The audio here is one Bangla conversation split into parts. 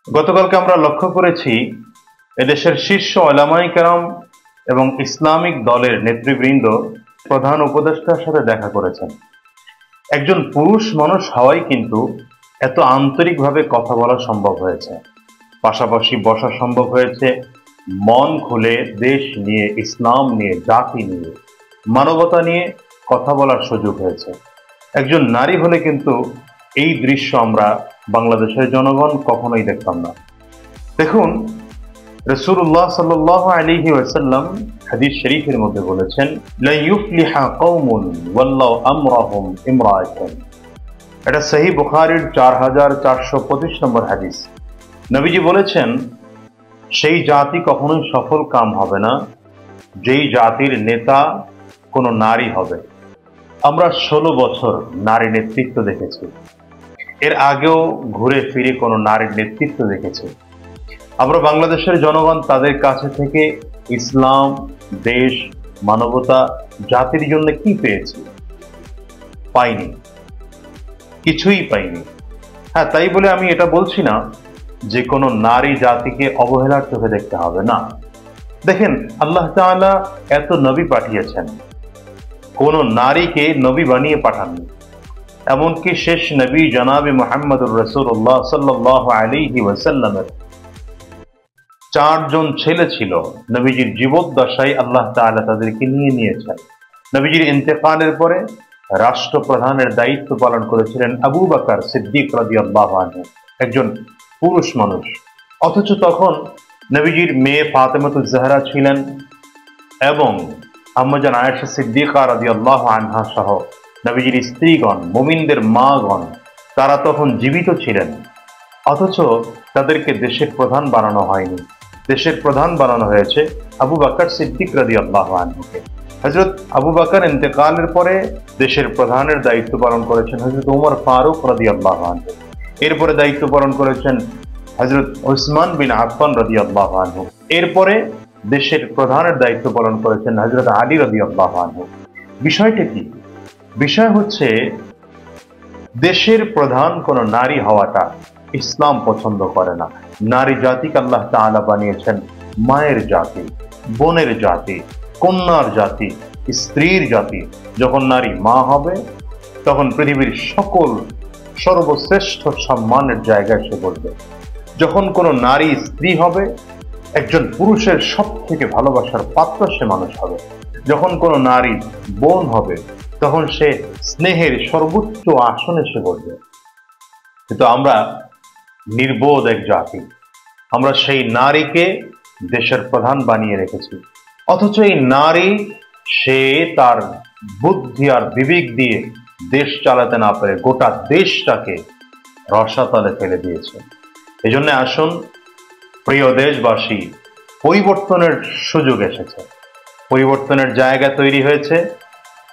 গতকালকে আমরা লক্ষ্য করেছি এদেশের শীর্ষ উলামায়ে কেরাম এবং ইসলামিক দলের নেতৃবৃন্দ প্রধান উপদেষ্টার সাথে দেখা করেছেন। একজন পুরুষ মানুষ হওয়াই কিন্তু এত আন্তরিকভাবে কথা বলা সম্ভব হয়েছে, পাশাপাশি বসা সম্ভব হয়েছে, মন খুলে দেশ নিয়ে, ইসলাম নিয়ে, জাতি নিয়ে, মানবতা নিয়ে কথা বলার সুযোগ হয়েছে। একজন নারী হলে কিন্তু এই দৃশ্য আমরা বাংলাদেশের জনগণ কখনোই দেখতাম না। দেখুন, রাসূলুল্লাহ সাল্লাল্লাহু আলাইহি ওয়াসাল্লাম হাদিস শরীফের মধ্যে বলেছেন, লা ইউফলিহা কওমুন ওয়াল্লাহু আমরাহুম ইমরাআতুন। এটা সহিহ বুখারীর 4425 নম্বর হাদিস। নবীজি বলেছেন, সেই জাতি কখনোই সফল কাম হবে না যেই জাতির নেতা কোনো নারী হবে। আমরা 16 বছর নারী নেতৃত্ব দেখেছি, এর আগেও ঘুরে ফিরে কোনো নারীর নেতৃত্ব দেখেছি। আমরা বাংলাদেশের জনগণ তাদের কাছে থেকে ইসলাম, দেশ, মানবতা, জাতির জন্য কি পেয়েছি? পাইনি, কিছুই পাইনি। হ্যাঁ, তাই বলে আমি এটা বলছি না যে কোনো নারী জাতিকে অবহেলার চোখে দেখতে হবে না। দেখেন, আল্লাহ তাআলা এত নবী পাঠিয়েছেন, কোন নারীকে নবী বানিয়ে পাঠাননি। এমনকি শেষ নবী জনাবে মুহাম্মদুর রাসূলুল্লাহ সাল্লাল্লাহু আলাইহি ওয়াসাল্লামের 4 জন ছেলে ছিল। নবীজির জীবদ্দশায় আল্লাহ তাআলা তাদেরকে নিয়েছেন। নবীজির ইন্তেকালের পরে রাষ্ট্রপ্রধানের দায়িত্ব পালন করেছিলেন আবু বকর সিদ্দিক রাদিয়াল্লাহু আনহু, একজন পুরুষ মানুষ। অথচ তখন নবীজির মেয়ে ফাতেমাতুজ জাহরা ছিলেন এবং আম্মাজান আয়েশা সিদ্দিকা রাদিয়াল্লাহু আনহা সহ নবীজির স্ত্রীগণ, মুমিনদের মাগণ, তারা তখন জীবিত ছিলেন। অথচ তাদেরকে দেশের প্রধান বানানো হয়নি। দেশের প্রধান বানানো হয়েছে আবু বকর সিদ্দিক রাদিয়াল্লাহু আনহুকে। হযরত আবু বকর ইন্তেকালের পরে দেশের প্রধানের দায়িত্ব পালন করেছেন হযরত ওমর ফারুক রাদিয়াল্লাহু আনহু। এরপরে দায়িত্ব পালন করেছেন হযরত উসমান বিন আফফান রাদিয়াল্লাহু আনহু। এরপরে দেশের প্রধানের দায়িত্ব পালন করেছেন হযরত আলী রাদিয়াল্লাহু আনহু। বিষয়টা কি? বিষয় হচ্ছে, দেশের প্রধান কোন নারী হওয়াটা ইসলাম পছন্দ করে না। নারী জাতিকে আল্লাহ তাআলা বানিয়েছেন মায়ের জাতি, বোনের জাতি, কন্যার জাতি, স্ত্রীর জাতি। যখন নারী মা হবে, তখন পৃথিবীর সকল সর্বশ্রেষ্ঠ সম্মানের জায়গায় সে বলবে। যখন কোনো নারী স্ত্রী হবে, একজন পুরুষের সব থেকে ভালোবাসার পাত্র সে মানুষ হবে। যখন কোনো নারী বোন হবে, তখন সে স্নেহের সর্বোচ্চ আসনে সে বলবে। কিন্তু আমরা নির্বোধ এক জাতি, আমরা সেই নারীকে দেশের প্রধান বানিয়ে রেখেছি। অথচ এই নারী, সে তার বুদ্ধি আর বিবেক দিয়ে দেশ চালাতে না পেরে গোটা দেশটাকে রসাতলে ফেলে দিয়েছে। এজন্য আসুন প্রিয় দেশবাসী, পরিবর্তনের সুযোগ এসেছে, পরিবর্তনের জায়গা তৈরি হয়েছে।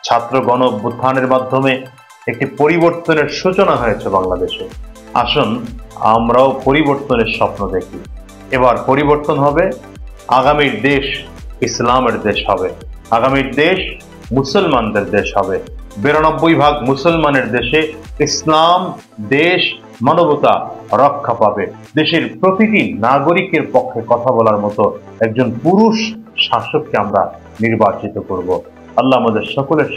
ছাত্র গণ অভ্যুত্থানের মাধ্যমে একটি পরিবর্তনের সূচনা হয়েছে বাংলাদেশে। আসুন আমরাও পরিবর্তনের স্বপ্ন দেখি। এবার পরিবর্তন হবে, আগামীর দেশ ইসলামের দেশ হবে, আগামীর দেশ মুসলমানদের দেশ হবে। 92% মুসলমানের দেশে ইসলাম, দেশ, মানবতা রক্ষা পাবে। দেশের প্রতিটি নাগরিকের পক্ষে কথা বলার মতো একজন পুরুষ শাসককে আমরা নির্বাচিত করব। আল্লাহ আমাদের সকলের